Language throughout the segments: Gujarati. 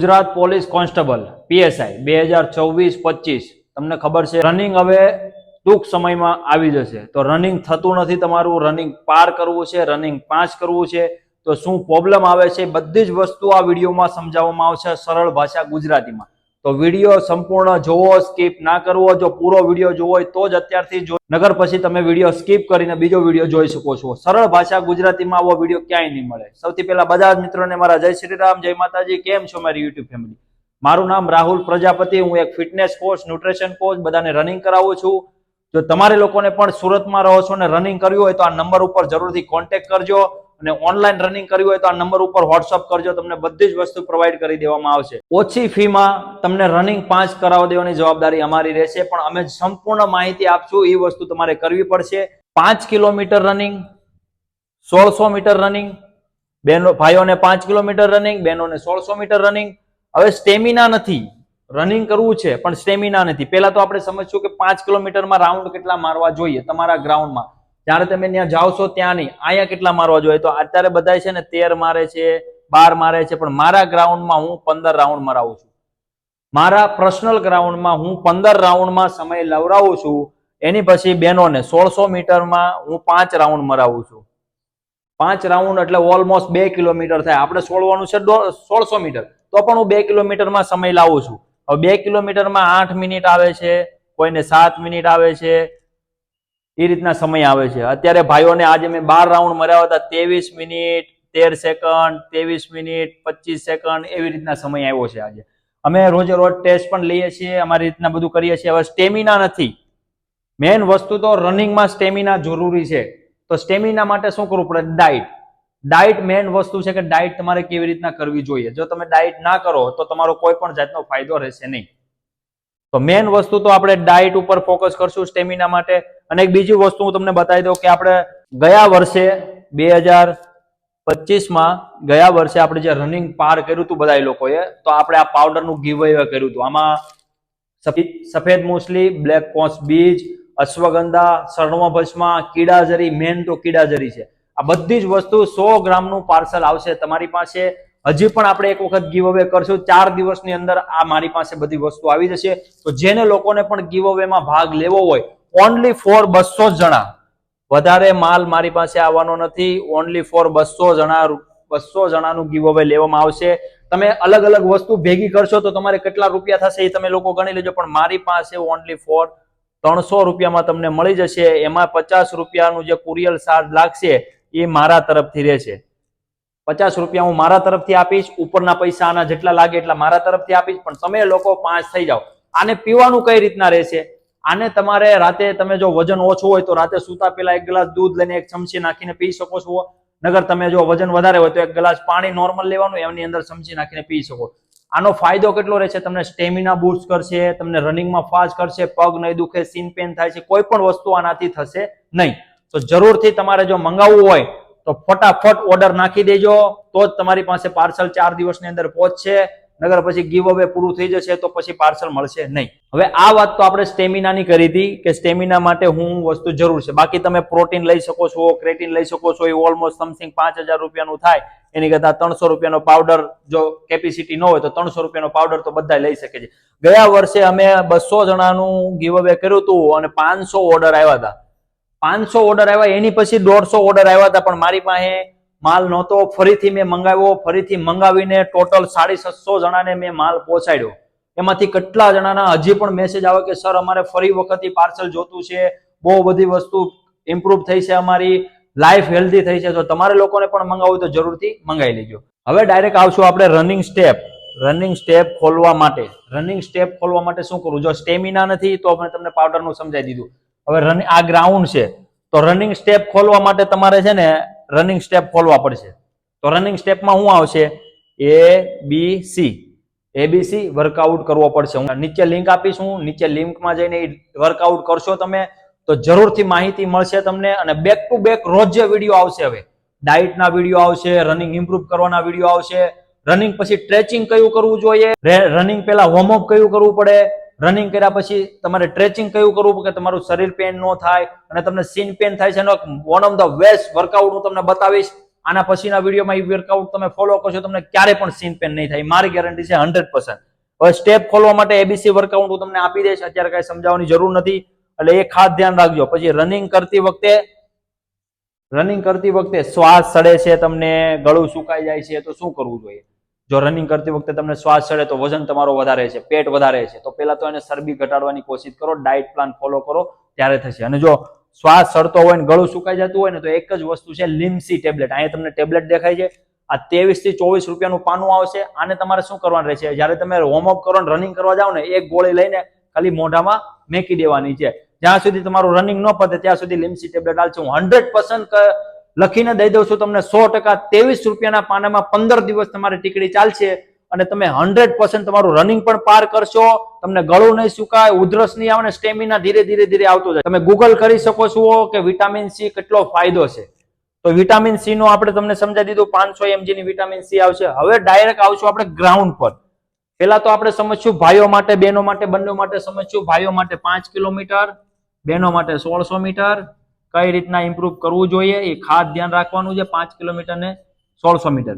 ગુજરાત પોલીસ કોન્સ્ટેબલ પીએસઆઈ 2024-25 તમને ખબર છે રનિંગ હવે ટૂંક સમયમાં આવી જશે તો રનિંગ થતું નથી તમારું રનિંગ પાર કરવું છે રનિંગ 5 કરવું છે તો શું પ્રોબ્લેમ આવે છે બધી જ વસ્તુ આ વિડીયોમાં સમજાવવામાં આવશે સરળ ભાષા ગુજરાતીમાં તો વિડીયો સંપૂર્ણ જોવો સ્કીપ ના કરવો જો પૂરો વિડીયો જોવો હોય તો જ અત્યારથી જો નગર પછી તમે વિડીયો સ્કીપ કરીને બીજો વિડીયો જોઈ શકો છો સરળ ભાષા ગુજરાતીમાં આવો વિડીયો ક્યાંય નહીં મળે સૌથી પહેલા બધા જ મિત્રોને મારા જય શ્રી રામ જય માતાજી કેમ છો મારી યુટ્યુબ ફેમિલી મારું નામ રાહુલ પ્રજાપતિ હું એક ફિટનેસ કોચ ન્યુટ્રિશન કોચ બધાને રનિંગ કરાવું છું જો તમારે લોકોને પણ સુરતમાં રહો છો ને રનિંગ કર્યું હોય તો આ નંબર ઉપર જરૂરથી કોન્ટેક્ટ કરજો અને ઓનલાઈન રનિંગ કર્યું હોય તો આ નંબર ઉપર વોટ્સઅપ કરજો તમને બધી જ વસ્તુ પ્રોવાઈડ કરી દેવામાં આવશે ઓછી ફીમાં તમને રનિંગ 5 કરાવી દેવાની જવાબદારી અમારી રહેશે પણ અમે સંપૂર્ણ માહિતી આપશું એ વસ્તુ તમારે કરવી પડશે 5 કિલોમીટર રનિંગ 1600 મીટર રનિંગ બેનો ભાઈઓને 5 કિલોમીટર રનિંગ બહેનોને 1600 મીટર રનિંગ હવે સ્ટેમિના નથી રનિંગ કરવું છે પણ સ્ટેમિના નથી પહેલા તો આપણે સમજશું કે 5 કિલોમીટરમાં રાઉન્ડ કેટલા મારવા જોઈએ તમારા ગ્રાઉન્ડમાં જ્યારે તમે ત્યાં જાઓ છો ત્યાં નહીં અહીંયા કેટલા મારવા જોઈએ તો અત્યારે બધા છે ને 13 મારે છે 12 મારે છે પણ મારા ગ્રાઉન્ડમાં હું 15 રાઉન્ડ મરાવું છું મારા પર્સનલ ગ્રાઉન્ડમાં હું 15 રાઉન્ડમાં સમય લવરાવું છું એની પછી બહેનોને 1600 મીટરમાં હું 5 રાઉન્ડ મરાવું છું 5 રાઉન્ડ એટલે ઓલમોસ્ટ 2 કિલોમીટર થાય આપણે છોડવાનું છે 1600 મીટર તો પણ હું 2 કિલોમીટરમાં સમય લાવું છું હવે 2 કિલોમીટરમાં 8 મિનિટ આવે છે કોઈને 7 મિનિટ આવે છે એ રીતના સમય આવે છે અત્યારે ભાઈઓને આજે મેં 12 રાઉન્ડ મર્યા હતા 23 મિનિટ 13 સેકન્ડ 23 મિનિટ 25 સેકન્ડ એવી રીતના સમય આવ્યો છે આજે અમે રોજે રોજ ટેસ્ટ પણ લઈએ છીએ અમારી રીતના બધું કરીએ છીએ હવે સ્ટેમિના નથી મેઇન વસ્તુ તો રનિંગમાં સ્ટેમિના જરૂરી છે તો સ્ટેમિના માટે શું કરવું પડે ડાયટ મેઇન વસ્તુ છે કે ડાયટ તમારે કેવી રીતના કરવી જોઈએ જો તમે ડાયટ ના કરો તો તમારો કોઈ પણ જાતનો ફાયદો રહેશે નહીં તો મેઇન વસ્તુ તો આપણે ડાયટ ઉપર ફોકસ કરશું સ્ટેમિના માટે અને એક બીજી વસ્તુ હું તમને બતાવી દઉં કે આપણે ગયા વર્ષે 2025માં ગયા વર્ષે આપણે જે રનિંગ પાર કર્યું હતું બધા લોકોએ તો આપણે આ પાવડરનું ગીવ અવે કર્યું હતું આમાં સફેદ મૂસલી બ્લેક કોન્સ બીજ અશ્વગંધા સર્વભસ્મા કીડાજરી મેન તો કીડાજરી છે આ બધી જ વસ્તુ 100 ગ્રામનું પાર્સલ આવશે તમારી પાસે હજી પણ આપણે એક વખત ગીવ અવે કરશું 4 દિવસની અંદર આ મારી પાસે બધી વસ્તુ આવી જશે તો જેને લોકોને પણ ગીવ અવેમાં ભાગ લેવો હોય ઓનલી ફોર 200 જણા વધારે માલ મારી પાસે આવવાનો નથી ઓનલી ફોર 200 જણાનું ગીવ અવે લેવામાં આવશે તમે અલગ અલગ વસ્તુ ભેગી કરશો તો તમારે કેટલા રૂપિયા થશે એ તમે લોકો ગણી લેજો પણ મારી પાસે ઓનલી ફોર 300 રૂપિયામાં તમને મળી જશે એમાં 50 રૂપિયાનું જે કુરિયર ચાર્જ લાગશે એ મારા તરફથી રહેશે 50 રૂપિયા હું મારા તરફથી આપીશ ઉપરના પૈસા આના જેટલા લાગે એટલા મારા તરફથી આપીશ પણ તમે લોકો 5 થઈ જાઓ આને પીવાનું કઈ રીતના રહેશે આને તમારે રાતે તમે જો વજન ઓછું હોય તો રાતે સૂતા પહેલા 1 ગ્લાસ દૂધ લઈને 1 ચમચી નાખીને પી શકો છો નગર તમે જો વજન વધારે હોય તો 1 ગ્લાસ પાણી નોર્મલ લેવાનું એની અંદર ચમચી નાખીને પી શકો આનો ફાયદો કેટલો રહેશે તમને સ્ટેમિના બૂસ્ટ કરશે તમને રનિંગમાં ફાસ્ટ કરશે પગ નહીં દુખે સીન પેન થાય છે કોઈ પણ વસ્તુ આનાથી થશે નહીં તો જરૂરથી તમારે જો મંગાવવું હોય તો ફટાફટ ઓર્ડર નાખી દેજો તો જ તમારી પાસે પાર્સલ 4 દિવસની અંદર પહોંચશે નગર પછી ગીવ અવે પૂરું થઈ જશે તો પછી પાર્સલ મળશે નહીં હવે આ વાત તો આપણે સ્ટેમિનાની કરી હતી કે સ્ટેમિના માટે હું વસ્તુ જરૂર છે બાકી તમે પ્રોટીન લઈ શકો છો ક્રેટીન લઈ શકો છો એ ઓલમોસ્ટ સમથિંગ 5000 રૂપિયાનું થાય એની કરતા 300 રૂપિયાનો પાવડર જો કેપેસિટી ન હોય તો 300 રૂપિયાનો પાવડર તો બધા લઈ શકે છે ગયા વર્ષે અમે 200 જણાનું ગીવ અવે કર્યું હતું અને 500 ઓર્ડર આવ્યા હતા 500 ઓર્ડર આવ્યા એની પછી 150 ઓર્ડર આવ્યા હતા પણ મારી પાસે માલ નહોતો ફરીથી મેં મંગાવ્યો ફરીથી મંગાવીને ટોટલ 750 જણાને મેં માલ પહોંચાડ્યો એમાંથી કેટલા જણાના હજી પણ મેસેજ આવે કે સર અમારે ફરી વખત પાર્સલ જોતું છે બહુ બધી વસ્તુ ઇમ્પ્રુવ થઈ છે અમારી લાઈફ હેલ્ધી થઈ છે તો તમારે લોકોને પણ મંગાવવું તો જરૂરથી મંગાવી લેજો હવે ડાયરેક્ટ આવશું આપણે રનિંગ સ્ટેપ ખોલવા માટે શું કરવું જો સ્ટેમિના નથી તો આપણે તમને પાવડરનું સમજાવી દીધું હવે આ ગ્રાઉન્ડ છે તો રનિંગ સ્ટેપ ખોલવા માટે તમારે છે ને રનિંગ સ્ટેપ ખોલવા પડશે તો રનિંગ સ્ટેપમાં શું આવશે એબીસી વર્કઆઉટ કરવો પડશે હું નીચે લિંક આપીશ હું નીચે લિંકમાં જઈને વર્કઆઉટ કરશો તમે તો જરૂરથી માહિતી મળશે તમને અને બેક ટુ બેક રોજ જે વિડીયો આવશે હવે ડાયટના વિડીયો આવશે રનિંગ ઇમ્પ્રુવ કરવાના વિડીયો આવશે રનિંગ પછી સ્ટ્રેચિંગ કયું કરવું જોઈએ રનિંગ પહેલા વોર્મઅપ કયું કરવું પડે રનિંગ કર્યા પછી તમારે સ્ટ્રેચિંગ કયું કરવું કે તમારું શરીર પેન ન થાય અને તમને સીન પેન થાય છે one of the best workout હું તમને બતાવીશ આના પછીના વિડીયોમાં એ વર્કઆઉટ તમે ફોલો કરશો, તમને ક્યારે પણ સીન પેન નહીં થાય, મારી ગેરંટી છે 100%. હવે સ્ટેપ ખોલવા માટે એબીસી વર્કઆઉટ હું તમને આપી દઈશ, અત્યારે કઈ સમજાવવાની જરૂર નથી, એટલે એ ખાસ ધ્યાન રાખજો. પછી રનિંગ કરતી વખતે શ્વાસ ચડે છે, તમને ગળું સુકાઈ જાય છે, તો શું કરવું જોઈએ? જો રનિંગ કરતી વખતે તમને શ્વાસ ચડે તો વજન તમારો વધારે છે, પેટ વધારે છે, તો પેલા તો એને ચરબી ઘટાડવાની કોશિશ કરો, ડાયટ પ્લાન ફોલો કરો, ત્યારે થશે. અને જો શ્વાસ ચડતો હોય ને ગળું સુકાઈ જતું હોય ને, તો એક જ વસ્તુ છે લિમ્સી ટેબ્લેટ. અહીંયા તમને ટેબ્લેટ દેખાય છે, આ 23 થી 24 રૂપિયાનું પાનું આવશે. આને તમારે શું કરવાનું રહેશે? જયારે તમે વોર્મઅપ કરો ને રનિંગ કરવા જાઓ ને, એક ગોળી લઈને ખાલી મોઢામાં મેકી દેવાની છે. જ્યાં સુધી તમારું રનિંગ ન પતે ત્યાં સુધી લિમ્સી ટેબ્લેટ હાલશે. હું 100% લખીને દઈ દઉં છું તમને, 100%. 23 રૂપિયાના પાનામાં 15 દિવસ તમારી ટીકડી ચાલશે અને તમે 100% તમારું રનિંગ પણ પાર કરશો. તમને ગળું નહીં સુકાય, ઉધરસ નહીં આવે ને સ્ટેમિના ધીરે ધીરે આવતો જાય. તમે ગૂગલ કરી શકો છો કે વિટામિન સી કેટલો ફાયદો છે. તો વિટામિન સી નો આપણે તમને સમજાવી દીધું, 500 mg ની વિટામિન સી આવશે. હવે ડાયરેક્ટ આવશું આપણે ગ્રાઉન્ડ પર. પેલા તો આપણે સમજશું ભાઈઓ માટે, બહેનો માટે, બંને માટે સમજશું. ભાઈઓ માટે 5 કિલોમીટર, બહેનો માટે 1600 મીટર. કઈ રીતના ઇમ્પ્રુવ કરવું જોઈએ એ ખાસ ધ્યાન રાખવાનું છે. 5 કિલોમીટર ને 1600 મીટર.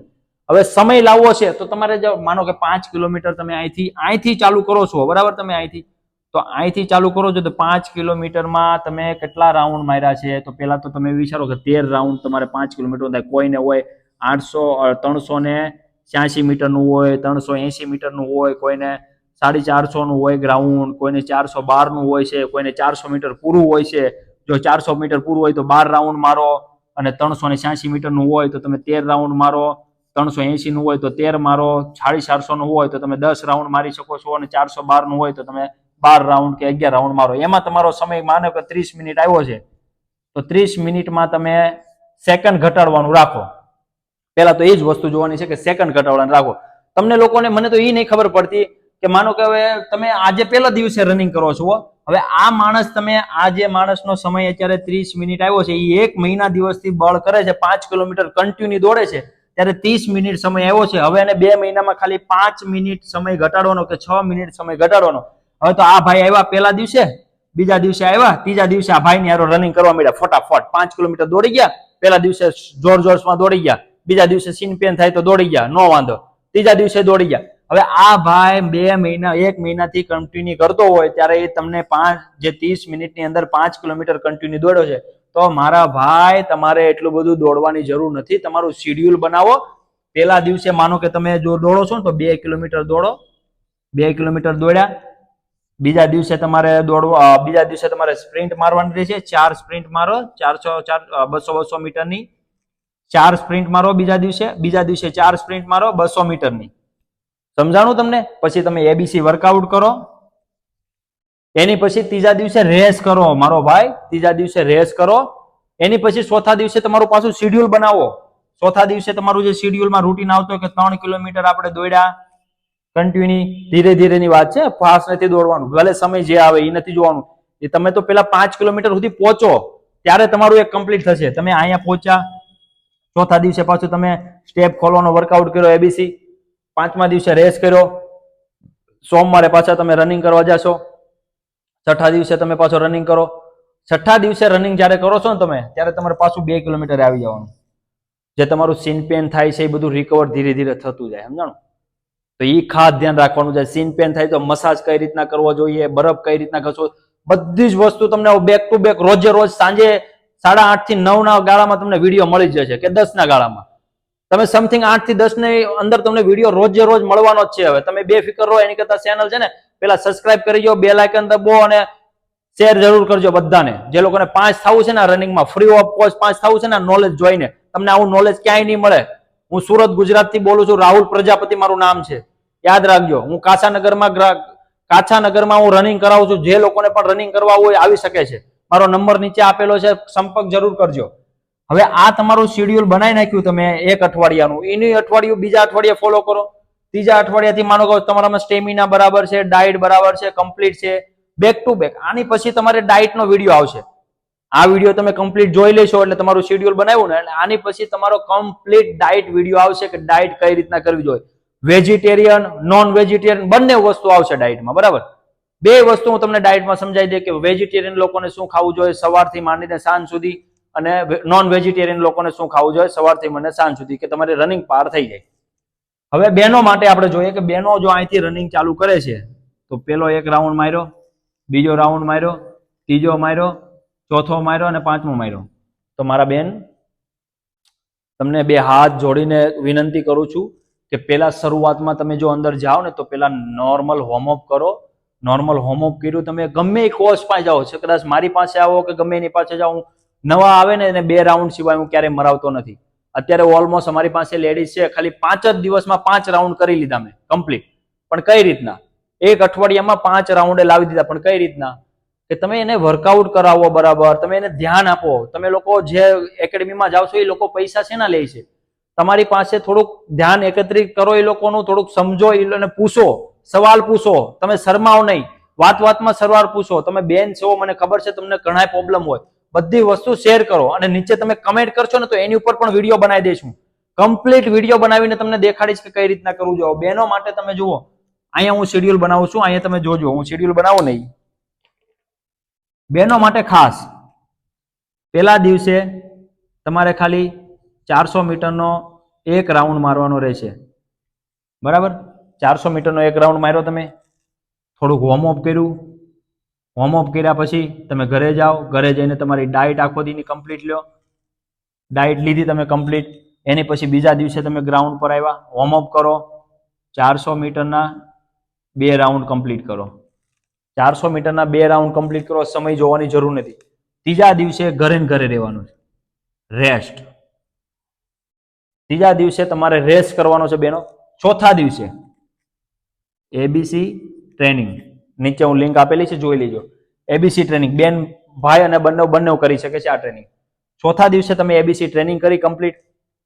હવે સમય લાવવો છે તો તમારે માનો કે 5 કિલોમીટર તમે અહીંથી ચાલુ કરો છો, બરાબર? તમે અહીંથી ચાલુ કરો છો તો 5 કિલોમીટરમાં તમે કેટલા રાઉન્ડ માર્યા છે? તો પેલા તો તમે વિચારો કે 13 રાઉન્ડ તમારે 5 કિલોમીટર થાય. કોઈને હોય 386 મીટરનું હોય, 380 મીટરનું હોય, કોઈને 450 નું હોય ગ્રાઉન્ડ, કોઈને 412 નું હોય છે, કોઈને 400 મીટર પૂરું હોય છે. જો 400 મીટર પૂરું હોય તો 12 રાઉન્ડ મારો, અને 386 મીટરનું હોય તો તમે 13 રાઉન્ડ મારો, 380 નું હોય તો 13 મારો, 450 નું હોય તો તમે 10 રાઉન્ડ મારી શકો છો, અને 412 નું હોય તો તમે 12 રાઉન્ડ કે 11 રાઉન્ડ મારો. એમાં તમારો સમય માનો કે 30 મિનિટ આવ્યો છે, તો 30 મિનિટમાં તમે સેકન્ડ ઘટાડવાનું રાખો. પેલા તો એ જ વસ્તુ જોવાની છે કે સેકન્ડ ઘટાડવાનું રાખો. તમને લોકોને, મને તો એ નહીં ખબર પડતી કે માનો કે હવે તમે આજે પહેલા દિવસે રનિંગ કરો છો, હવે આ માણસ, તમે આ જે માણસનો સમય અત્યારે 30 મિનિટ આવ્યો છે, એ 1 મહિના દિવસથી બળ કરે છે, 5 કિલોમીટર કન્ટિન્યુ દોડે છે, ત્યારે 30 મિનિટ સમય આવ્યો છે. હવે એને 2 મહિનામાં ખાલી 5 મિનિટ સમય ઘટાડવાનો કે 6 મિનિટ સમય ઘટાડવાનો. હવે તો આ ભાઈ આવ્યા પહેલા દિવસે, બીજા દિવસે આવ્યા, ત્રીજા દિવસે આ ભાઈની હારો રનિંગ કરવા માંડ્યા ફટાફટ. 5 કિલોમીટર દોડી ગયા, પહેલા દિવસે જોરમાં દોડી ગયા, બીજા દિવસે સીન પેન થાય તો દોડી ગયા, નો વાંધો, ત્રીજા દિવસે દોડી ગયા. હવે આ ભાઈ 2 મહિના, 1 મહિનાથી કન્ટિન્યુ કરતો હોય, ત્યારે એ તમને 30 મિનિટની અંદર 5 કિલોમીટર કન્ટિન્યુ દોડ્યો છે. તો મારા ભાઈ, તમારે એટલું બધું દોડવાની જરૂર નથી. તમારું શેડ્યુલ બનાવો. પહેલા દિવસે માનો કે તમે જો દોડો છો ને તો 2 કિલોમીટર દોડો, 2 કિલોમીટર દોડ્યા. બીજા દિવસે તમારે સ્પ્રિન્ટ મારવાની રહેશે, 4 સ્પ્રિન્ટ મારો, 200 મીટરની 4 સ્પ્રિન્ટ મારો. બીજા દિવસે 4 સ્પ્રિન્ટ મારો 200 મીટરની. સમજાણું તમને? પછી તમે એબીસી વર્કઆઉટ કરો. એની પછી ત્રીજા દિવસે રેસ કરો મારો ભાઈ, ત્રીજા દિવસે રેસ કરો. એની પછી ચોથા દિવસે તમારું પાછું શેડ્યુલ બનાવો. ચોથા દિવસે તમારું જે શેડ્યુલમાં રૂટીન આવતો કે 3 કિલોમીટર આપણે દોડ્યા કન્ટિન્યુ, ધીરે ધીરેની વાત છે, ફાસ્ટ નથી દોડવાનું. ભલે સમય જે આવે એ નથી જોવાનું. એ તમે તો પેલા 5 કિલોમીટર સુધી પહોંચો ત્યારે તમારું એક કમ્પ્લીટ થશે. તમે અહીંયા પહોંચ્યા, ચોથા દિવસે પાછું તમે સ્ટેપ ખોલવાનો વર્કઆઉટ કર્યો એબીસી, 5મા દિવસે રેસ કર્યો, સોમવારે પાછા તમે રનિંગ કરવા જશો, 6થા દિવસે તમે પાછો રનિંગ કરો. 6થા દિવસે રનિંગ જયારે કરો છો ને તમે, ત્યારે તમારે પાછું 2 કિલોમીટર આવી જવાનું. જે તમારું સીન પેન થાય છે એ બધું રિકવર ધીરે ધીરે થતું જાય. સમજાણું? તો એ ખાસ ધ્યાન રાખવાનું છે. સીન પેન થાય તો મસાજ કઈ રીતના કરવો જોઈએ, બરફ કઈ રીતના ઘસો, બધી જ વસ્તુ તમને બેક ટુ બેક રોજે રોજ સાંજે 8:30 થી 9 ના ગાળામાં તમને વિડીયો મળી જશે, કે 10 ના ગાળામાં. તમે સમથિંગ 8 થી 10 ની અંદર તમને વિડીયો રોજે રોજ મળવાનો જ છે. હવે તમે બેફિકર રહો, એની કરતા ચેનલ છે ને પેલા સબસ્ક્રાઇબ કરી દો, બેલ આઇકન દબાવો અને શેર જરૂર કરજો બધાને. જે લોકોને પાસ થવું છે ને રનિંગમાં, ફ્રી ઓફ કોસ્ટ પાસ થવું છે ને નોલેજ જોઈને, તમને આવું નોલેજ ક્યાંય નહીં મળે. હું સુરત, ગુજરાત થી બોલું છું. રાહુલ પ્રજાપતિ મારું નામ છે, યાદ રાખજો. હું કાછાનગરમાં હું રનિંગ કરાવું છું. જે લોકોને પણ રનિંગ કરવા હોય આવી શકે છે. મારો નંબર નીચે આપેલો છે, સંપર્ક જરૂર કરજો. હવે આ તમારું શેડ્યુલ બનાવી નાખ્યું તમે એક અઠવાડિયાનું, એની અઠવાડિયું બીજા અઠવાડિયે ફોલો કરો. ત્રીજા અઠવાડિયાથી માનો કે તમારામાં સ્ટેમિના બરાબર છે, ડાયટ બરાબર છે, કમ્પ્લીટ છે, બેક ટુ બેક. આની પછી તમારે ડાયટનો વિડીયો આવશે. આ વિડીયો તમે કમ્પ્લીટ જોઈ લેશો એટલે તમારું શેડ્યુલ બનાવ્યું ને, એટલે આની પછી તમારો કમ્પ્લીટ ડાયટ વિડીયો આવશે કે ડાયટ કઈ રીતના કરવી જોઈએ. વેજીટેરિયન, નોન વેજીટેરિયન બંને વસ્તુ આવશે ડાયટમાં, બરાબર? 2 વસ્તુ હું તમને ડાયટમાં સમજાવી દે કે વેજીટેરિયન લોકોને શું ખાવું જોઈએ સવારથી માંડીને સાંજ સુધી, અને નોન વેજીટેરિયન લોકોને શું ખાવું જોઈએ સવારથી મને સાંજ સુધી, કે તમારી રનિંગ પાર થઈ જાય. હવે બહેનો માટે આપણે જોઈએ કે બહેનો જો અહીંથી રનિંગ ચાલુ કરે છે તો પેલો એક રાઉન્ડ માર્યો, બીજો રાઉન્ડ માર્યો, ત્રીજો માર્યો, ચોથો માર્યો અને પાંચમો માર્યો. તો મારા બેન તમને બે હાથ જોડીને વિનંતી કરું છું કે પેલા શરૂઆતમાં તમે જો અંદર જાઓ ને તો પેલા નોર્મલ વોર્મઅપ કરો. નોર્મલ વોર્મઅપ કર્યું તમે ગમે એ કોચ પાસે જાઓ છો, કદાચ મારી પાસે આવો કે ગમે એની પાસે જાઓ, નવા આવે ને એને 2 રાઉન્ડ સિવાય હું ક્યારેય મરાવતો નથી. અત્યારે ઓલમોસ્ટ અમારી પાસે લેડીઝ છે, ખાલી 5 જ દિવસમાં 5 રાઉન્ડ કરી લીધા મેં કમ્પ્લીટ. પણ કઈ રીતના? એક અઠવાડિયામાં 5 રાઉન્ડે લાવી દીધા. પણ કઈ રીતના? કે તમે એને વર્કઆઉટ કરાવો બરાબર, તમે એને ધ્યાન આપો. તમે લોકો જે એકેડમીમાં જાઓ છો એ લોકો પૈસા શેના લે છે? તમારી પાસે થોડુંક ધ્યાન એકત્રિત કરો, એ લોકોનું થોડુંક સમજો, એને પૂછો, સવાલ પૂછો. તમે શરમાઓ નહીં, વાતમાં સવાલ પૂછો. તમે બેન છો, મને ખબર છે તમને ઘણા પ્રોબ્લેમ હોય, બધી વસ્તુ શેર કરો અને નીચે તમે કમેન્ટ કરશો ને તો એની ઉપર પણ વિડીયો બનાવી દઈશું. કમ્પ્લીટ વિડીયો બનાવીને તમને દેખાડીશ કે કઈ રીતના કરવું જોઈએ. બહેનો માટે તમે જુઓ, અહીંયા હું શેડ્યુલ બનાવું છું, અહીંયા તમે જોજો, હું શેડ્યુલ બનાવું નહીં. બહેનો માટે ખાસ પહેલા દિવસે તમારે ખાલી 400 મીટરનો એક રાઉન્ડ મારવાનો રહેશે. બરાબર? 400 મીટરનો એક રાઉન્ડ માર્યો, તમે થોડુંક વોર્મઅપ કર્યું. વોર્મઅપ કર્યા પછી તમે ઘરે જાઓ. ઘરે જઈને તમારી ડાયટ આખો દીની કમ્પ્લીટ લો. ડાયટ લીધી તમે કમ્પ્લીટ. એની પછી બીજા દિવસે તમે ગ્રાઉન્ડ પર આવ્યા, વોર્મઅપ કરો, 400 મીટરના 2 રાઉન્ડ કમ્પ્લીટ કરો. 400 મીટરના 2 રાઉન્ડ કમ્પ્લીટ કરો, સમય જોવાની જરૂર નથી. ત્રીજા દિવસે ઘરે ને ઘરે રહેવાનું છે, રેસ્ટ. ત્રીજા દિવસે તમારે રેસ્ટ કરવાનો છે બેનો. ચોથા દિવસે એબીસી ટ્રેનિંગ, નીચે હું લિંક આપેલી છે, જોઈ લેજો. એબીસી ટ્રેનિંગ બેન ભાઈ અને બંને કરી શકે છે આ ટ્રેનિંગ. ચોથા દિવસે તમે એબીસી ટ્રેનિંગ કરી કમ્પ્લીટ.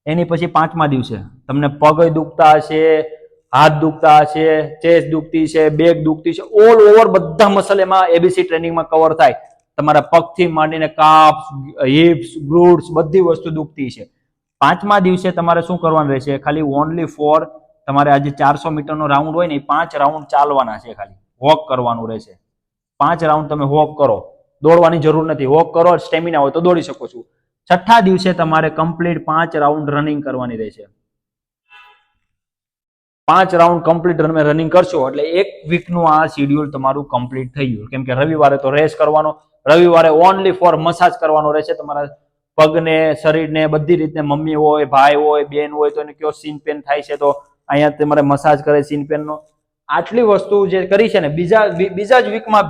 એની પછી 5મા દિવસે તમને પગ દુખતા હશે, હાથ દુખતા હશે, ચેસ્ટ દુખતી છે, બેક દુખતી છે, ઓલ ઓવર બધા મસલ એમાં એબીસી ટ્રેનિંગમાં કવર થાય. તમારા પગથી માંડીને કાફ, હિપ્સ, ગ્લુટ્સ બધી વસ્તુ દુખતી છે. 5મા દિવસે તમારે શું કરવાનું રહેશે? ખાલી ઓનલી ફોર તમારે આજે 400 મીટરનો રાઉન્ડ હોય ને, 5 રાઉન્ડ ચાલવાના છે, ખાલી વોક કરવાનું રહેશે. 5 રાઉન્ડ તમે વોક કરો, દોડવાની જરૂર નથી. વોક કરો, સ્ટેમિના હોય તો દોડી શકો છો. છઠ્ઠા દિવસે તમારે કમ્પ્લીટ 5 રાઉન્ડ રનિંગ કરવાની રહેશે. 5 રાઉન્ડ કમ્પ્લીટ તમે રનિંગ કરશો એટલે 1 વીકનું આ શેડ્યુલ તમારું કમ્પ્લીટ થઈ ગયું. કેમ કે રવિવારે તો રેસ્ટ કરવાનો, રવિવારે ઓનલી ફોર મસાજ કરવાનો રહેશે તમારા પગને, શરીરને, બધી રીતે. મમ્મી હોય, ભાઈ હોય, બેન હોય તો એને કયો સીન પેન થાય છે તો અહીંયા તમારે મસાજ કરે સીન પેનનો. આટલી વસ્તુ જે કરી છે ને બીજા જ વીકમાં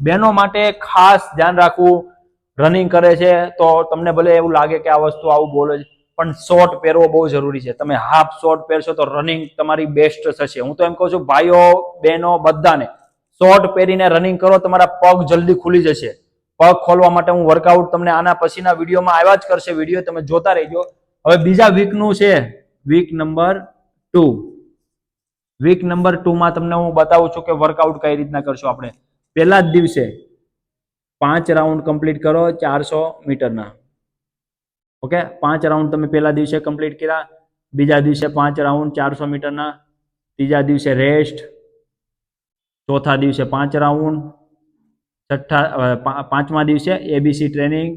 બહેનો માટે ખાસ ધ્યાન રાખવું. રનિંગ કરે છે તો તમને ભલે એવું લાગે કે આ વસ્તુ આવું બોલે છે, પણ શોર્ટ પહેરવો બહુ જરૂરી છે. તમે હાફ શોર્ટ પહેરશો તો રનિંગ તમારી બેસ્ટ થશે. હું તો એમ કહું છું ભાઈઓ બહેનો બધાને શોર્ટ પહેરીને રનિંગ કરો, તમારા પગ જલ્દી ખુલી જશે. પગ ખોલવા માટે હું વર્કઆઉટ તમને આના પછીના વિડીયોમાં આવ્યા જ કરશે, વિડીયો તમે જોતા રહેજો. હવે બીજા વીકનું છે, વીક નંબર 2. વીક નંબર 2 માં તમને હું બતાવું છું કે વર્કઆઉટ કઈ રીતના કરશો. આપણે પહેલા જ દિવસે 5 રાઉન્ડ કમ્પ્લીટ કરો 400 મીટરના. ઓકે, 5 રાઉન્ડ તમે પહેલા દિવસે કમ્પ્લીટ કર્યા. બીજા દિવસે 5 રાઉન્ડ 400 મીટરના. ત્રીજા દિવસે રેસ્ટ. ચોથા દિવસે 5 રાઉન્ડ. પાંચમા દિવસે એબીસી ટ્રેનિંગ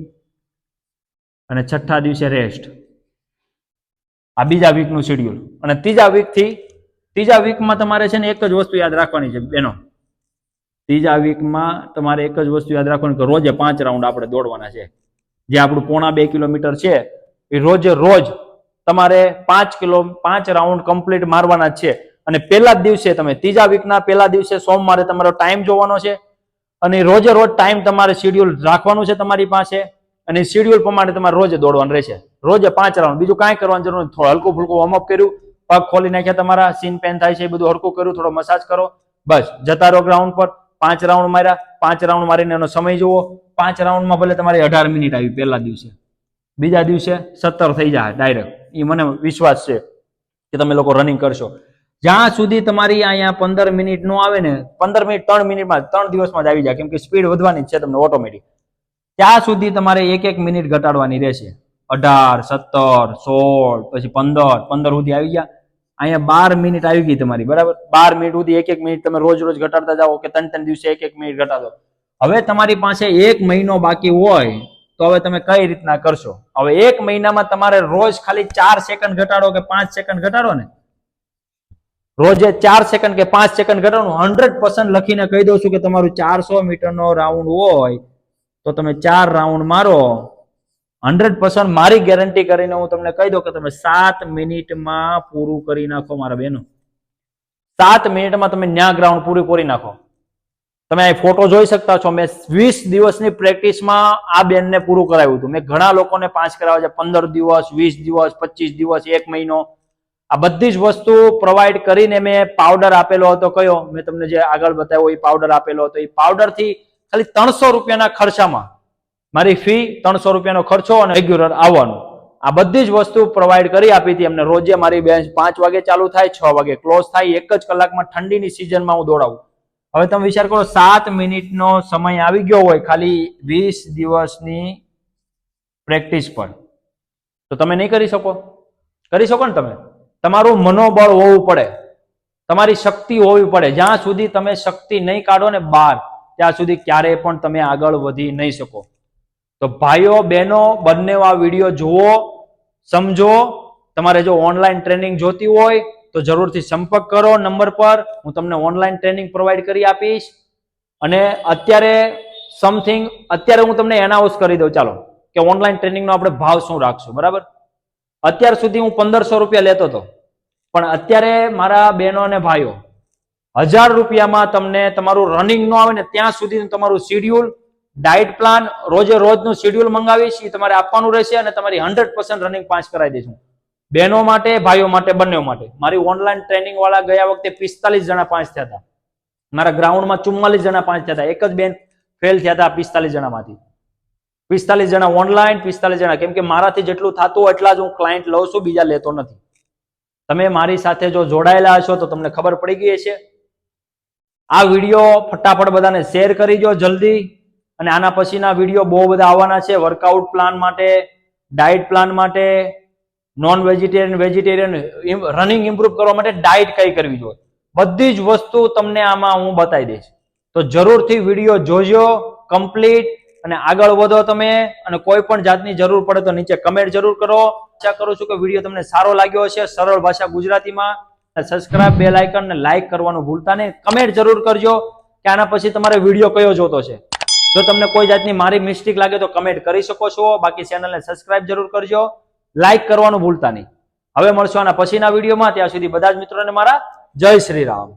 અને છઠ્ઠા દિવસે રેસ્ટ. આ બીજા વીકનું શેડ્યુલ. અને ત્રીજા વીકમાં તમારે છે ને એક જ વસ્તુ યાદ રાખવાની છે બેનો. ત્રીજા વીકમાં તમારે એક જ વસ્તુ યાદ રાખવાની કે રોજે 5 રાઉન્ડ આપણે દોડવાના છે. જે આપણું 1.5 કિલોમીટર છે એ રોજે રોજ તમારે 5 રાઉન્ડ કમ્પ્લીટ મારવાના છે. અને પહેલા જ દિવસે તમે ત્રીજા વીકના પહેલા દિવસે સોમવારે તમારો ટાઈમ જોવાનો છે અને રોજે રોજ ટાઈમ તમારે શેડ્યુલ રાખવાનું છે તમારી પાસે. અને શેડ્યુલ પ્રમાણે તમારે રોજે દોડવાનું રહેશે. રોજે 5 રાઉન્ડ, બીજું કાંઈ કરવાની જરૂર નથી. થોડું હલકું ફૂલકું વોર્મઅપ કર્યું, પગ ખોલી નાખ્યા, તમારા સીન પેન થાય છે એ બધું હલકું કર્યું, થોડો મસાજ કરો, બસ જતા રહો ગ્રાઉન્ડ પર. 5 રાઉન્ડ માર્યા. 5 રાઉન્ડ મારીને એનો સમય જુઓ. 5 રાઉન્ડમાં ભલે તમારી 18 મિનિટ આવી પહેલા દિવસે, બીજા દિવસે 17 થઈ જાય ડાયરેક્ટ. એ મને વિશ્વાસ છે કે તમે લોકો રનિંગ કરશો. જ્યાં સુધી તમારી અહીંયા 15 મિનિટ નો આવે ને, 15 મિનિટ 3 મિનિટમાં 3 દિવસમાં જ આવી જાય, કેમ કે સ્પીડ વધવાની જ છે તમને ઓટોમેટિક. ત્યાં સુધી તમારે 1 મિનિટ ઘટાડવાની રહેશે. 18, 17, 16, પછી 15 સુધી આવી ગયા. અહીંયા 12 મિનિટ આવી ગઈ તમારી, બરાબર. 12 મિનિટ સુધી 1 મિનિટ તમે રોજ ઘટાડતા જાઓ કે 3 દિવસે 1 મિનિટ ઘટાડો. હવે તમારી પાસે 1 મહિનો બાકી હોય તો હવે તમે કઈ રીતના કરશો? હવે 1 મહિનામાં તમારે રોજ ખાલી 4 સેકન્ડ ઘટાડો કે 5 સેકન્ડ ઘટાડો ને, રોજે 4 સેકન્ડ કે 5 સેકન્ડ ઘટાડો, 100% લખીને કહી દઉં છું કે તમારું 400 મીટરનો રાઉન્ડ હોય તો તમે 4 રાઉન્ડ મારો. 100% મારી ગેરંટી કરીને હું તમને કહી દઉં કે તમે 7 મિનિટમાં પૂરું કરી નાખો મારા બહેનો. 7 મિનિટમાં તમે ન્યા ગ્રાઉન્ડ પૂરું કરી નાખો. તમે આ ફોટો જોઈ શકતા છો. મેં 20 દિવસની પ્રેક્ટિસમાં આ બેનને પૂરું કરાવ્યું હતું. મેં ઘણા લોકોને 5 કરાવ્યા છે, 15 દિવસ, 20 દિવસ, 25 દિવસ, 1 મહિનો. આ બધી જ વસ્તુ પ્રોવાઈડ કરીને મેં પાવડર આપેલો હતો. કયો? મેં તમને જે આગળ બતાવ્યો એ પાવડર આપેલો હતો. એ પાવડર થી ખાલી 300 રૂપિયાના ખર્ચામાં, મારી ફી 300 રૂપિયાનો ખર્ચો અને રેગ્યુલર આવવાનું, આ બધી જ વસ્તુ પ્રોવાઈડ કરી આપી હતી એમને. રોજે મારી બેન્ચ 5 વાગે ચાલુ થાય, 6 વાગે ક્લોઝ થાય. 1 જ કલાકમાં ઠંડીની સિઝનમાં હું દોડાવું. હવે તમે વિચાર કરો, 7 મિનિટનો સમય આવી ગયો હોય ખાલી 20 દિવસની પ્રેક્ટિસ પર, તો તમે નહીં કરી શકો? કરી શકો ને તમે? તમારું મનોબળ હોવું પડે, તમારી શક્તિ હોવી પડે. જ્યાં સુધી તમે શક્તિ નહીં કાઢો ને બહાર, ત્યાં સુધી ક્યારેય પણ તમે આગળ વધી નહીં શકો. તો ભાઈઓ બહેનો બંને આ વિડીયો જુઓ, સમજો. તમારે જો ઓનલાઈન ટ્રેનિંગ જોતી હોય તો જરૂરથી સંપર્ક કરો નંબર પર. હું તમને ઓનલાઈન ટ્રેનિંગ પ્રોવાઈડ કરી આપીશ. અને અત્યારે હું તમને એનાઉન્સ કરી દઉં, ચાલો, કે ઓનલાઈન ટ્રેનિંગનો આપણે ભાવ શું રાખશું. બરાબર? અત્યાર સુધી હું 1500 રૂપિયા લેતો હતો, પણ અત્યારે મારા બહેનો અને ભાઈઓ 1000 રૂપિયામાં તમને તમારું રનિંગ ન આવે ને ત્યાં સુધી તમારું શેડ્યુલ, ડાયટ પ્લાન, રોજે રોજનું શેડ્યુલ મંગાવીશ, એ તમારે આપવાનું રહેશે અને તમારી 100% રનિંગ પાસ કરાવી દઈશું. બહેનો માટે, ભાઈઓ માટે, બંને માટે. મારી ઓનલાઈન ટ્રેનિંગ વાળા ગયા વખતે 45 જણા પાસ થયા હતા. મારા ગ્રાઉન્ડમાં 44 જણા પાસ થયા હતા. એક જ બેન ફેલ થયા હતા 45 જણામાંથી. 45 જણા ઓનલાઈન, 45 જણા. કેમ કે મારાથી જેટલું થતું હોય એટલા જ હું ક્લાયન્ટ લઉં છું, બીજા લેતો નથી. તમે મારી સાથે જો જોડાયેલા હશો તો તમને ખબર પડી ગઈ છે. આ વિડીયો ફટાફટ બધાને શેર કરી દો જલ્દી. અને આના પછીના વિડીયો બહુ બધા આવવાના છે. વર્કઆઉટ પ્લાન માટે, ડાયટ પ્લાન માટે, non vegetarian, vegetarian, running improve કરવા માટે ડાયટ કઈ કરવી જોઈએ, બધી જ વસ્તુ તમને આમાં હું બતાવી દઈશ. તો જરૂરથી વિડીયો જોજો કમ્પ્લીટ અને આગળ વધો તમે. અને કોઈ પણ જાતની જરૂર પડે તો નીચે કમેન્ટ જરૂર કરો. આશા કરું છું કે વિડીયો તમને સારો લાગ્યો હશે, સરળ ભાષા ગુજરાતીમાં. સબસ્ક્રાઇબ, બેલ આઇકન ને લાઈક કરવાનું ભૂલતા નહીં. કમેન્ટ જરૂર કરજો કે આના પછી તમારે વિડીયો કયો જોતો છે. જો તમને કોઈ જાતની મારી મિસ્ટેક લાગે તો કમેન્ટ કરી શકો છો. બાકી ચેનલને સબસ્ક્રાઇબ જરૂર કરજો, લાઈક કરવાનું ભૂલતા નહીં. હવે મળશું આના પછીના વિડીયોમાં. ત્યાં સુધી બધા જ મિત્રોને મારા જય શ્રી રામ.